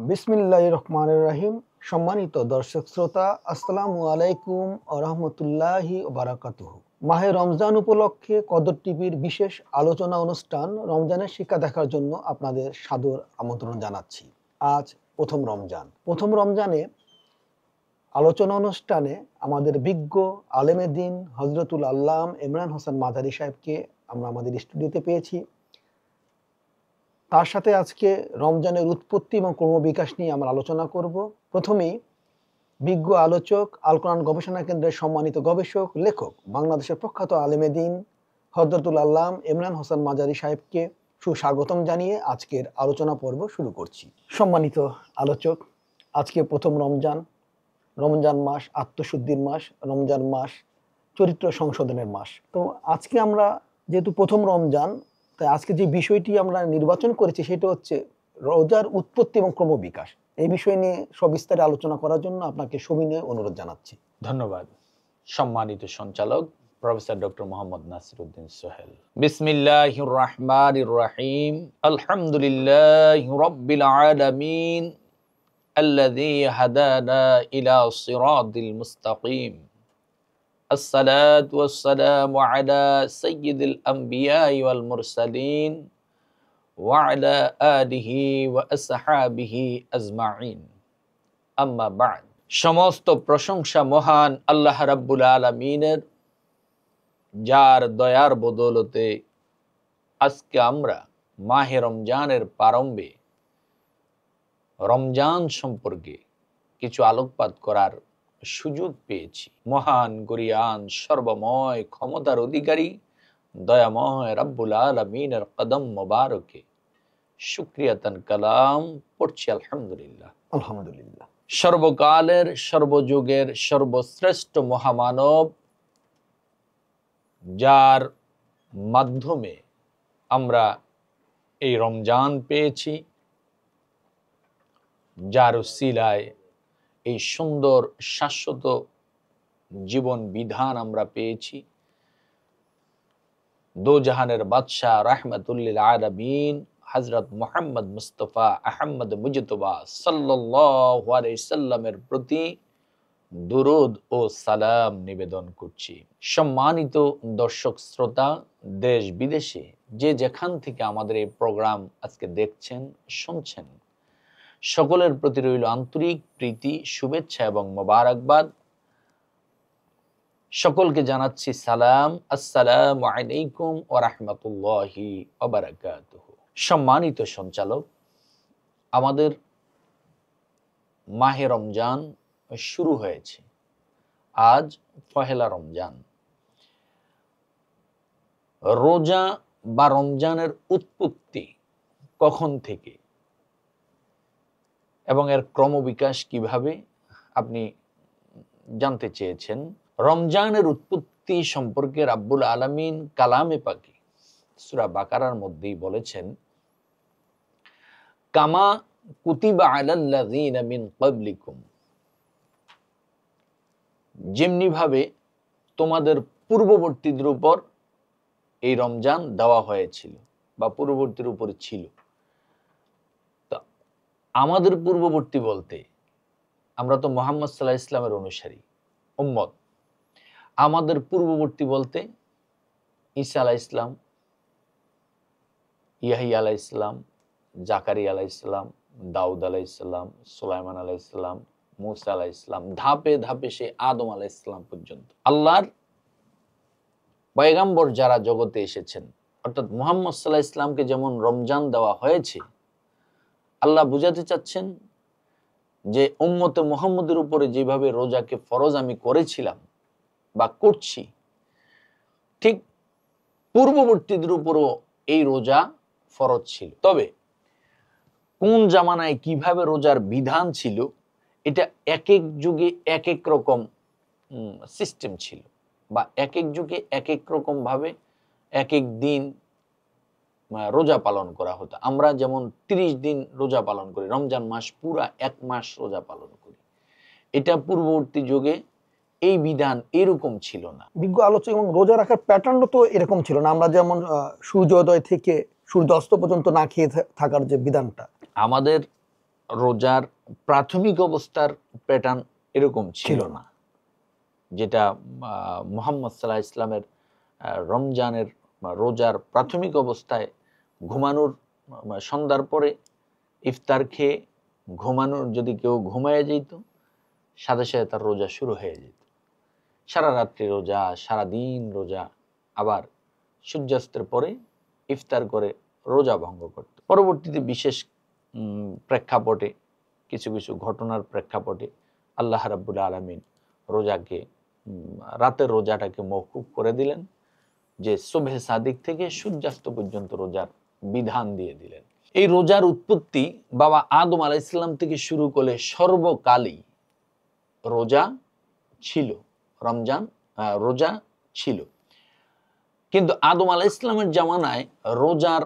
বিসমিল্লাহির রহমানির রহিম। সম্মানিত দর্শক শ্রোতা, আসসালামু আলাইকুম ওয়া রাহমাতুল্লাহি ওয়া বারাকাতুহু। মাহে রমজান উপলক্ষে কদর টিভির বিশেষ আলোচনা অনুষ্ঠান রমজানের শিক্ষা দেখার জন্য আপনাদের সাদর আমন্ত্রণ জানাচ্ছি। আজ প্রথম রমজানে আলোচনা অনুষ্ঠানে আমাদের বিজ্ঞ আলেমে দ্বীন হযরতুল আল্লামা ইমরান হোসেন মাদারী সাহেবকে আমরা আমাদের স্টুডিওতে পেয়েছি। তার সাথে আজকে রমজানের উৎপত্তি এবং ক্রমবিকাশ নিয়ে আমরা আলোচনা করব। প্রথমেই বিজ্ঞ আলোচক, আল কোরআন গবেষণা কেন্দ্রের সম্মানিত গবেষক, লেখক, বাংলাদেশের প্রখ্যাত আলেমে দ্বীন হযরতুল আল্লামা ইমরান হোসেন মাদারী সাহেবকে সুস্বাগতম জানিয়ে আজকের আলোচনা পর্ব শুরু করছি। সম্মানিত আলোচক, আজকে প্রথম রমজান মাস আত্মশুদ্ধির মাস, রমজান মাস চরিত্র সংশোধনের মাস। তো আজকে আমরা যেহেতু প্রথম রমজান, তাই আজকে যে বিষয়টি আমরা নির্বাচন করেছি সেটা হচ্ছে রোজার উৎপত্তি এবং ক্রমবিকাশ। এই বিষয় নিয়ে সবিস্তারে আলোচনা করার জন্য আপনাকে সবিনয় অনুরোধ জানাচ্ছি। ধন্যবাদ সম্মানিত সঞ্চালক প্রফেসর ডক্টর মোহাম্মদ নাসিরউদ্দিন সোহেল। বিসমিল্লাহির রহমানির রহিম। আলহামদুলিল্লাহি রাব্বিল আলামিন আল্লাযী হাদানা ইলা সিরাতিল মুস্তাকিম। আসসালাতু ওয়াসসালামু আলা সাইয়্যিদিল আমবিয়া ওয়াল মুরসালিন ওয়া আলা আলিহি ওয়া আসহাবিহি আজমাইন। আম্মা বা'দ। সমস্ত প্রশংসা মহান আল্লাহ রাব্বুল আলামিনের, যার দয়ার বদৌলতে আজকে আমরা মাহে রমজানের প্রারম্ভে রমজান সম্পর্কে কিছু আলোকপাত করার সুযোগ পেয়েছি। মহান গরিয়ান সর্বময় ক্ষমতার অধিকারী দয়াময় রাব্বুল আলামিনের কদম মোবারকে শুকরিয়াতান কালাম পড়ছি আলহামদুলিল্লাহ। আলহামদুলিল্লাহ। সর্বকালের সর্বযুগের সর্বশ্রেষ্ঠ মহামানব, যার মাধ্যমে আমরা এই রমজান পেয়েছি, যার উসিলায় এই সুন্দর শাশ্বত জীবন বিধান আমরা পেয়েছি, দোজাহানের বাদশাহ রাহমাতুল্লিল আলামিন হযরত মুহাম্মদ মুস্তাফা আহমদ মুজতবা সাল্লাল্লাহু আলাইহি সাল্লামের প্রতি দুরূদ ও সালাম নিবেদন করছি। সম্মানিত দর্শক শ্রোতা, দেশ বিদেশে যে যেখান থেকে আমাদের এই প্রোগ্রাম আজকে দেখছেন, শুনছেন, সকলের প্রতি রইল আন্তরিক প্রীতি, শুভেচ্ছা এবং মোবারকবাদ। সকলকে জানাচ্ছি সালাম, আসসালামু আলাইকুম ওয়া রাহমাতুল্লাহি ওয়া বারাকাতুহু। সম্মানিত সঞ্চালক, আমাদের মাহে রমজান শুরু হয়েছে। আজ পহেলা রমজান। রোজা বা রমজানের উৎপত্তি কখন থেকে এবং এর ক্রমবিকাশ কিভাবে আপনি জানতে চেয়েছেন। রমজানের উৎপত্তি সম্পর্কে রাব্বুল আলামিন কালামে পাকে সূরা বাকারার মধ্যেই বলেছেন, কামা কুতিবা আলাল্লাযীনা মিন ক্বাবলিকুম, যেমনি ভাবে তোমাদের পূর্ববর্তীদের উপর এই রমজান দেওয়া হয়েছিল বা পূর্ববর্তীর উপর ছিল। তো আমাদের পূর্ববর্তী বলতে আমরা তো মুহাম্মদ সাল্লাল্লাহু আলাইহি ইসলামের অনুসারী উম্মত। আমাদের পূর্ববর্তী বলতে ঈসা আলাইহিস সালাম, ইয়াহইয়া আলাইহিস সালাম, জাকারিয়া আলাইহিস সালাম, দাউদ আলাইহিস সালাম, সুলাইমান আলাইহিস সালাম, মুসা আলাইহিস সালাম, ধাপে ধাপে সে আদম আলাইহিস সালাম পর্যন্ত আল্লাহর পয়গম্বর যারা জগতে এসেছেন, অর্থাৎ মুহাম্মদ সাল্লাল্লাহু আলাইহি ইসলামকে যেমন রমজান দেওয়া হয়েছে, আল্লাহ বুঝাতে চাচ্ছেন যে উম্মতে মুহাম্মদের উপরে যেভাবে রোজাকে ফরজ আমি করেছিলাম বা করছি, ঠিক পূর্ববর্তীদের উপরও এই রোজা ফরজ ছিল। তবে কোন জামানায় কিভাবে রোজার বিধান ছিল, এটা এক এক যুগে এক এক রকম সিস্টেম ছিল, বা এক এক যুগে এক এক রকম ভাবে এক এক দিন রোজা পালন করা হতো। আমরা যেমন 30 দিন রোজা পালন করি, রমজান মাস পুরা 1 মাস রোজা পালন করি। এটা পূর্ববর্তী যুগে এই বিধান এরকম ছিল না। বিজ্ঞ আলোচক, এবং রোজা রাখার প্যাটার্নও তো এরকম ছিল না। আমরা যেমন সূর্যোদয় থেকে সূর্যাস্ত পর্যন্ত না খেয়ে থাকার যে বিধানটা, আমাদের রোজার প্রাথমিক অবস্থার প্যাটার্ন এরকম ছিল না, যেটা মুহাম্মদ সাল্লাল্লাহু আলাইহি ইসলামের রমজানের রোজার প্রাথমিক অবস্থায় ঘুমানোর সন্ধ্যার পরে ইফতার খেয়ে ঘুমানোর, যদি কেউ ঘুমায় যেত সাথে সাথে তার রোজা শুরু হয়ে যেত। সারা রাত্রি রোজা, সারা দিন রোজা, আবার সূর্যাস্তের পরে ইফতার করে রোজা ভঙ্গ করত। পরবর্তীতে বিশেষ প্রেক্ষাপটে, কিছু কিছু ঘটনার প্রেক্ষাপটে আল্লাহ রাব্বুল আলামিন রোজাকে, রাতের রোজাটাকে মওকুফ করে দিলেন, যে সুবহে সাদিক থেকে সূর্যাস্ত পর্যন্ত রোজার বিধান দিয়ে দিলেন। এই রোজার উৎপত্তি বাবা আদম আলাইহিস সালাম থেকে শুরু করে সর্বকালই রোজা ছিল, রমজান রোজা ছিল। কিন্তু আদম আলাইহিস সালামের জামানায় রোজার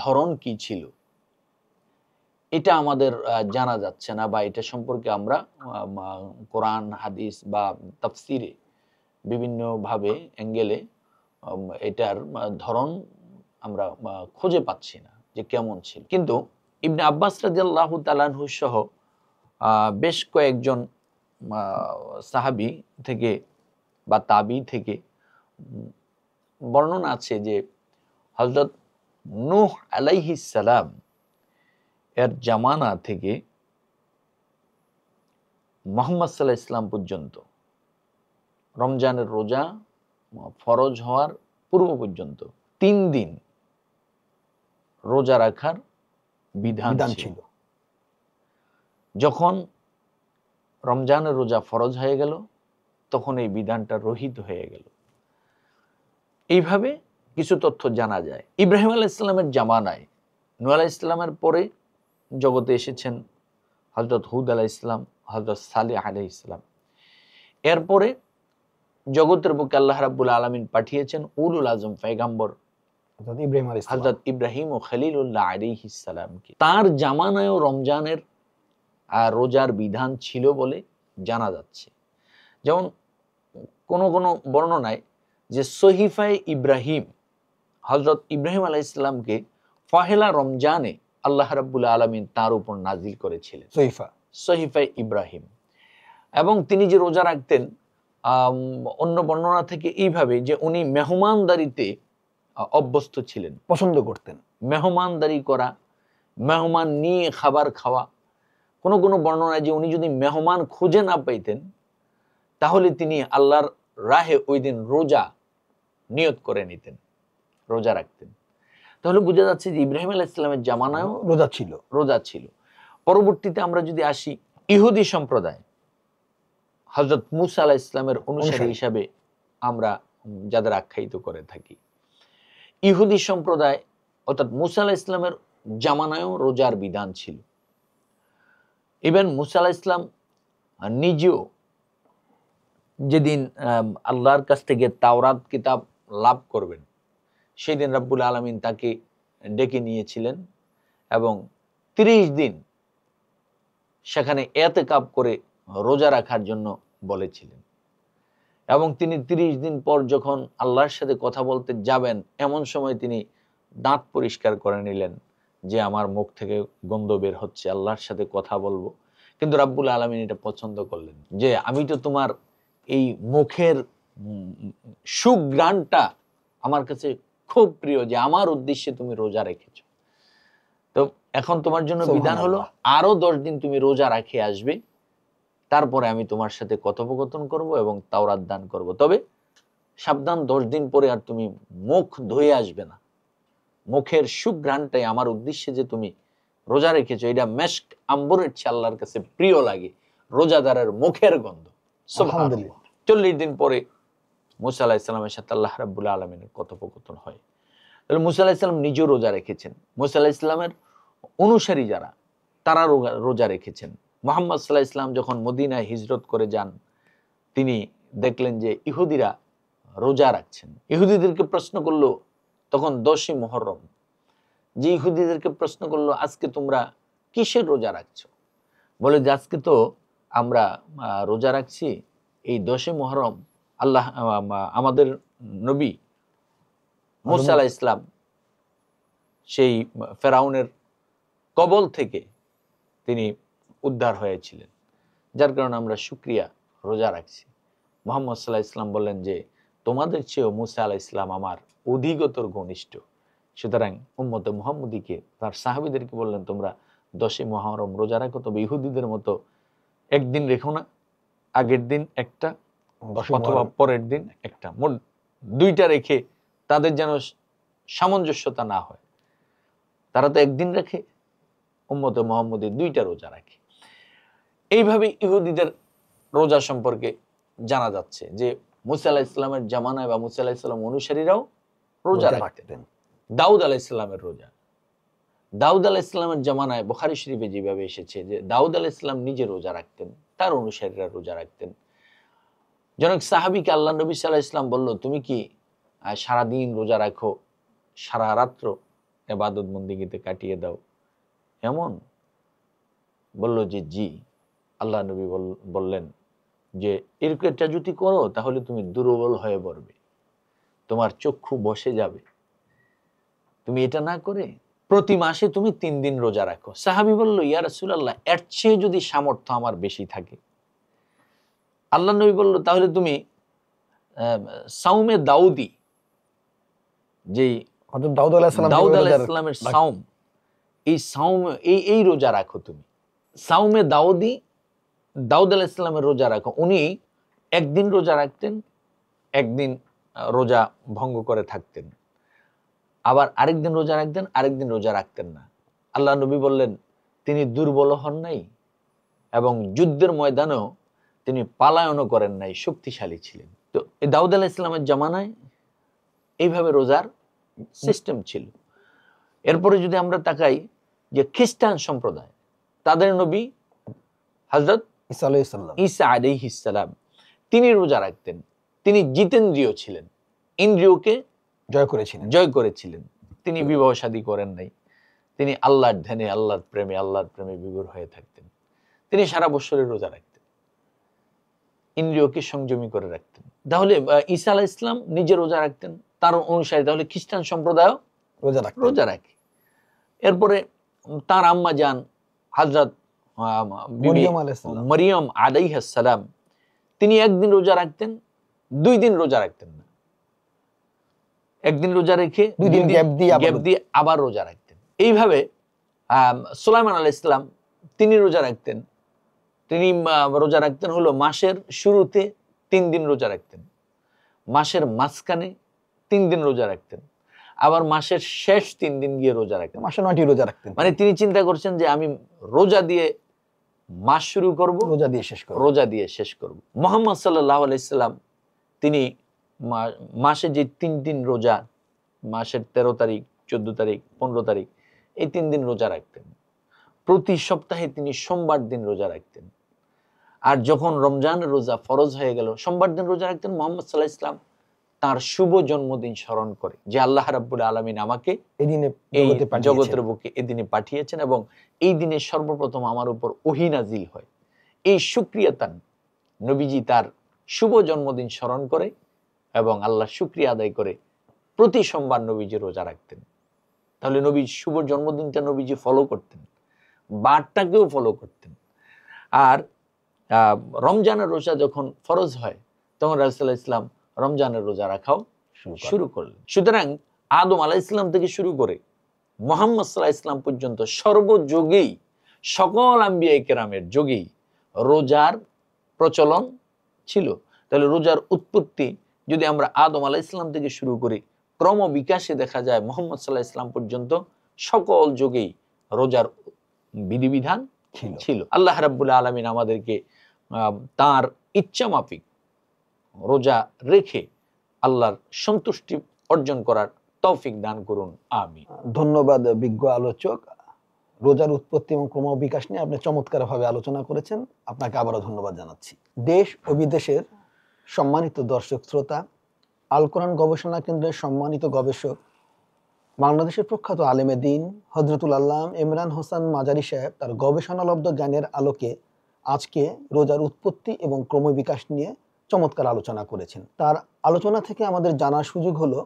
ধরন কি ছিল এটা আমাদের জানা যাচ্ছে না, বা এটা সম্পর্কে আমরা কোরআন, হাদিস বা তাফসিরে বিভিন্নভাবে অ্যাঙ্গেলে এটার ধরন আমরা খুঁজে পাচ্ছি না যে কেমন ছিল। কিন্তু ইবনে আব্বাস রাদিয়াল্লাহু তাআলা আনহু সহ বেশ কয়েকজন সাহাবী থেকে বা তাবি থেকে বর্ণনা আছে যে হযরত নূহ আলাইহিস সালাম এর জামানা থেকে মুহাম্মদ সাল্লাল্লাহু আলাইহি ইসলাম পর্যন্ত রমজানের রোজা ফরজ হওয়ার পূর্ব পর্যন্ত 3 দিন রোজা রাখার বিধান ছিল। যখন রমজানের রোজা ফরজ হয়ে গেল তখন এই বিধানটা রহিত হয়ে গেল। এইভাবে কিছু তথ্য জানা যায়। ইব্রাহিম আলাইহিস সালামের জামানায়, নূহ আলাইহিস সালামের পরে জগতে এসেছেন হযরত হুদ আলাইহিস সালাম, হযরত সালেহ আলাইহিস সালাম। এরপরে জগতের বুকে আল্লাহ রাব্বুল আলামিন পাঠিয়েছেন উলুল আজম পয়গম্বর হযরত ইব্রাহিম ও খলিলুল্লাহ আলাইহিস সালামকে। তার জামানায়ও রমজানের রোজার বিধান ছিল বলে জানা যাচ্ছে। যেমন কোন কোন বর্ণনায় যে সহিফায়ে ইব্রাহিম, হযরত ইব্রাহিম আলাইহিস সালামকে পহেলা রমজানে আল্লাহ রাব্বুল আলামিন তার উপর নাজিল করেছিলেন, সহিফায়ে ইব্রাহিম। এবং তিনি যে রোজা রাখতেন, অন্য বর্ণনা থেকে এইভাবে যে উনি মেহমানদারিতে অভ্যস্ত ছিলেন, পছন্দ করতেন মেহমানদারি করা, মেহমান নিয়ে খাবার খাওয়া। কোন কোন বর্ণনায় যে উনি যদি মেহমান খুঁজে না পাইতেন তাহলে তিনি আল্লাহর রাহে ওই দিন রোজা নিয়ত করে নিতেন, রোজা রাখতেন। তাহলে বোঝা যাচ্ছে যে ইব্রাহিম আলাইহিস সালামের জামানায়ও রোজা ছিল। পরবর্তীতে আমরা যদি আসি ইহুদি সম্প্রদায়, হযরত মূসা আলাইহিস সালামের অনুসারী হিসাবে আমরা যাদের আখ্যায়িত করে থাকি, ইহুদি সম্প্রদায় অর্থাৎ মূসা আলাইহিস সালামের জামানায়ও রোজার বিধান ছিল। ইভেন মূসা আলাইহিস সালাম নিজেও যেদিন আল্লাহর কাছ থেকে তাওরাত কিতাব লাভ করবেন সেই দিন রাব্বুল আলামিন তাকে ডেকে নিয়েছিলেন এবং 30 দিন সেখানে ইতিকাফ করে রোজা রাখার জন্য বলেছিলেন। এবং তিনি 30 দিন পর যখন আল্লাহর সাথে কথা বলতে যাবেন এমন সময় তিনি দাঁত পরিষ্কার করে নিলেন যে আমার মুখ থেকে গন্ধ বের হচ্ছে, আল্লাহর সাথে কথা বলবো। কিন্তু রাব্বুল আলামিন এটা পছন্দ করলেন যে আমি তো তোমার এই মুখের সুঘ্রাণটা আমার কাছে খুব প্রিয়, যে আমার উদ্দেশ্যে তুমি রোজা রেখেছো। তো এখন তোমার জন্য বিধান হলো আরো 10 দিন তুমি রোজা রাখে আসবে, তারপরে আমি তোমার সাথে কথোপকথন করব এবং তাওরাত দান করব। তবে সাবধান, 10 দিন পরে আর তুমি মুখ ধুয়ে আসবে না। মুখের সুঘ্রাণটাই আমার উদ্দেশ্যে যে তুমি রোজা রেখেছো, এটা মেশক আম্বরের চেয়ে আল্লাহর কাছে প্রিয় লাগে রোজাদারের মুখের গন্ধ। সুবহানাল্লাহ। 40 দিন পরে মূসা আলাইহিস সালামের সাথে আল্লাহ রাব্বুল আলামিনের কথোপকথন হয়। তাহলে মূসা আলাইহিস সালাম নিজেও রোজা রেখেছেন, মূসা আলাইহিস সালামের অনুসারী যারা তারা রোজা রেখেছেন। মুহাম্মদ সাল্লাল্লাহু আলাইহি ওয়াসাল্লাম যখন মদিনায় হিজরত করে যান তিনি দেখলেন যে ইহুদিরা রোজা রাখছেন। ইহুদিদেরকে প্রশ্ন করলো, তখন 10ই মুহররম, যে ইহুদিদেরকে প্রশ্ন করলো আজকে তোমরা কিসের রোজা রাখছো? বলে যে আজকে তো আমরা রোজা রাখছি এই 10ই মুহররম আল্লাহ আমাদের নবী মূসা আলাইহিস সালাম সেই ফেরাউনের কবল থেকে তিনি উদ্ধার হয়েছিলেন, যার কারণে আমরা শুকরিয়া রোজা রাখছি। মুহাম্মদ সাল্লাল্লাহু আলাইহি ওয়াসাল্লাম বললেন যে তোমাদের চেয়েও মুসা আলাইহিস সালাম আমার অধিকতর ঘনিষ্ঠ। সুতরাং উম্মতে মুহাম্মদীকে, তার সাহাবীদেরকে বললেন তোমরা 10 মুহররম রোজা রাখো, তবে ইহুদিদের মতো একদিন রেখো না, আগের দিন একটা 10 অথবা মুহররম। পরের দিন একটা, মোট 2টা রেখে তাদের যেন সামঞ্জস্যতা না হয়। তারা তো একদিন রাখে, উম্মতে মুহাম্মদী 2টা রোজা রাখে। এইভাবে ইহুদিদের রোজা সম্পর্কে জানা যাচ্ছে যে মুসা আলাইহিস সালামের জামানায় বা মুসা আলাইহিস সালাম অনুসারীরাও রোজা রাখতেন। দাউদ আলাইহিস সালামের রোজা, দাউদ আলাইহিস সালামের জামানায় বুখারী শরীফে যেভাবে এসেছে যে দাউদ আলাইহিস সালাম নিজে রোজা রাখতেন, তার অনুসারীরা রোজা রাখতেন। জনক সাহাবীকে আল্লাহ নবী সাল্লাল্লাহু আলাইহি ওয়াসাল্লাম বলল, তুমি কি সারাদিন রোজা রাখো, সারা রাত্র ইবাদত বন্দেগীতে কাটিয়ে দাও? এমন বলল যে জি। আল্লাহ নবী বললেন যে এরকমটা যদি করো তাহলে তুমি দুর্বল হয়ে পড়বে, তোমার চক্ষু বসে যাবে। তুমি এটা না করে প্রতি মাসে তুমি 3 দিন রোজা রাখো। সাহাবী বলল, ইয়া রাসূলুল্লাহ, এর চেয়ে যদি সামর্থ্য আমার বেশি থাকে। আল্লাহ নবী বলল, তাহলে তুমি সাওমে দাউদি, যেই হযরত দাউদ আলাইহিস সালাম দাউদ আলাইহিস সালামের সাওম, এই সাওম এই রোজা রাখো তুমি। সাওমে দাউদি, দাউদ আলাইহিস সালামের রোজা রাখো। উনি একদিন রোজা রাখতেন, একদিন রোজা ভঙ্গ করে থাকতেন, আবার আরেকদিন রোজা রাখতেন, আরেকদিন রোজা রাখতেন না। আল্লাহ নবী বললেন, তিনি দুর্বল হন নাই এবং যুদ্ধের ময়দানেও তিনি পালায়নও করেন নাই, শক্তিশালী ছিলেন। তো এই দাউদ আলাইহিস সালামের জামানায় এইভাবে রোজার সিস্টেম ছিল। এরপরে যদি আমরা তাকাই যে খ্রিস্টান সম্প্রদায়, তাদের নবী হযরত ঈসা আলাইহিস সালাম, ঈসা আলাইহিস সালাম, তিনি রোজা রাখতেন। তিনি জিতেন্দ্রীয় ছিলেন, ইন্দ্রিয়কে জয় করেছিলেন। তিনি বিবাহ শাদী করেন নাই, তিনি আল্লাহর ধ্যানে, আল্লাহর প্রেমে বিভোর হয়ে থাকতেন। তিনি সারা বছরের রোজা রাখতেন, ইন্দ্রিয়কে সংযমী করে রাখতেন। তাহলে ঈসা আলাইহিস সালাম নিজে রোজা রাখতেন, তার অনুসারী তাহলে খ্রিস্টান সম্প্রদায় রোজা রাখে। এরপরে তার আম্মা যান হযরত মরিয়ম আলাইহিস সালাম, তিনি একদিন রোজা রাখতেন, 2 দিন রোজা রাখতেন না, একদিন রোজা রেখে 2 দিন গ্যাপ দিয়ে আবার রোজা রাখতেন। এইভাবে সুলাইমান আলাইহিস সালাম, তিনি রোজা রাখতেন। তিনি রোজা রাখতেন হলো মাসের শুরুতে 3 দিন রোজা রাখতেন, মাসের মাঝখানে 3 দিন রোজা রাখতেন, আবার মাসের শেষ 3 দিন গিয়ে রোজা রাখতেন। মাসে 9টি রোজা রাখতেন। মানে তিনি চিন্তা করছেন যে আমি রোজা দিয়ে মাস শুরু করব, রোজা দিয়ে শেষ করব। মুহাম্মদ সাল্লাল্লাহু আলাইহি সাল্লাম তিনি মাসে যে 3 দিন রোজা, মাসের 13 তারিখ, 14 তারিখ, 15 তারিখ, এই 3 দিন রোজা রাখতেন। প্রতি সপ্তাহে তিনি সোমবার দিন রোজা রাখতেন। আর যখন রমজানের রোজা ফরজ হয়ে গেল, সোমবার দিন রোজা রাখতেন। মুহাম্মদ সাল্লাল্লাহু আলাইহি সাল্লাম তার শুভ জন্মদিন স্মরণ করে যে আল্লাহ রাব্বুল আলামিন আমাকে এই জগতের বুকে এদিনে পাঠিয়েছেন এবং এই দিনে সর্বপ্রথম আমার উপর ওহী নাজিল হয়। এই শুকরিয়াতান নবীজি তার শুভ জন্মদিন স্মরণ করে এবং আল্লাহর শুকরিয়া আদায় করে প্রতি সোমবার নবীজি রোজা রাখতেন। তাহলে নবীর শুভ জন্মদিনটা নবীজি ফলো করতেন, বারটাকেও ফলো করতেন। আর রমজানের রোজা যখন ফরজ হয় তখন রাসূলুল্লাহ সাল্লাল্লাহু আলাইহি ওয়াসাল্লাম রমজানের রোজা রাখাও শুরু করলেন। সুতরাং আদম আলাইহিস সালাম থেকে শুরু করে মুহাম্মদ সাল্লাল্লাহু আলাইহি ওয়াসাল্লাম পর্যন্ত সর্বযুগেই, সকল আম্বিয়া কেরামের যুগেই রোজার প্রচলন ছিল। তাহলে রোজার উৎপত্তি যদি আমরা আদম আলাইহিস সালাম থেকে শুরু করি, ক্রম বিকাশে দেখা যায় মুহাম্মদ সাল্লাল্লাহু আলাইহি ওয়াসাল্লাম পর্যন্ত সকল যুগেই রোজার বিধিবিধান ছিল। আল্লাহ রাব্বুল আলামিন আমাদেরকে তার ইচ্ছা মাফিক রোজা রেখে আল্লাহর সন্তুষ্টি অর্জন করার তৌফিক দান করুন, আমিন। ধন্যবাদ বিজ্ঞ আলোচক। রোজার উৎপত্তি এবং ক্রমবিকাশ নিয়ে আপনি চমৎকারভাবে আলোচনা করেছেন, আপনাকে আবারও ধন্যবাদ জানাচ্ছি। দেশ ও বিদেশের সম্মানিত দর্শক শ্রোতা, আল কোরআন গবেষণা কেন্দ্রের সম্মানিত গবেষক, বাংলাদেশের প্রখ্যাত আলেমে দ্বীন হযরতুল আল্লামা ইমরান হোসেন মাজারি সাহেব তার গবেষণালব্ধ জ্ঞানের আলোকে আজকে রোজার উৎপত্তি এবং ক্রমবিকাশ নিয়ে চমৎকার আলোচনা করেছেন। তার আলোচনা থেকে আমাদের জানার সুযোগ হলো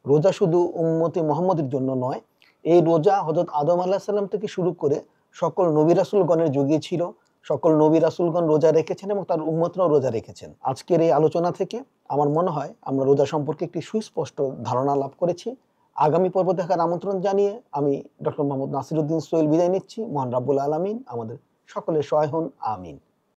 রোজা শুধু উম্মতে মুহাম্মদের জন্য নয়, এই রোজা হযরত আদম আলাইহিস সালাম থেকে শুরু করে সকল নবী রাসূলগণের যুগে ছিল। সকল নবী রাসূলগণ রোজা রেখেছেন এবং তার উম্মতরাও রোজা রেখেছেন। আজকের এই আলোচনা থেকে আমার মনে হয় আমরা রোজা সম্পর্কে একটি সুস্পষ্ট ধারণা লাভ করেছি। আগামী পর্ব দেখার আমন্ত্রণ জানিয়ে আমি ডক্টর মোহাম্মদ নাসিরউদ্দিন সোহেল বিদায় নিচ্ছি। মহান রাব্বুল আলামিন আমাদের সকলের সহায় হন। আমিন।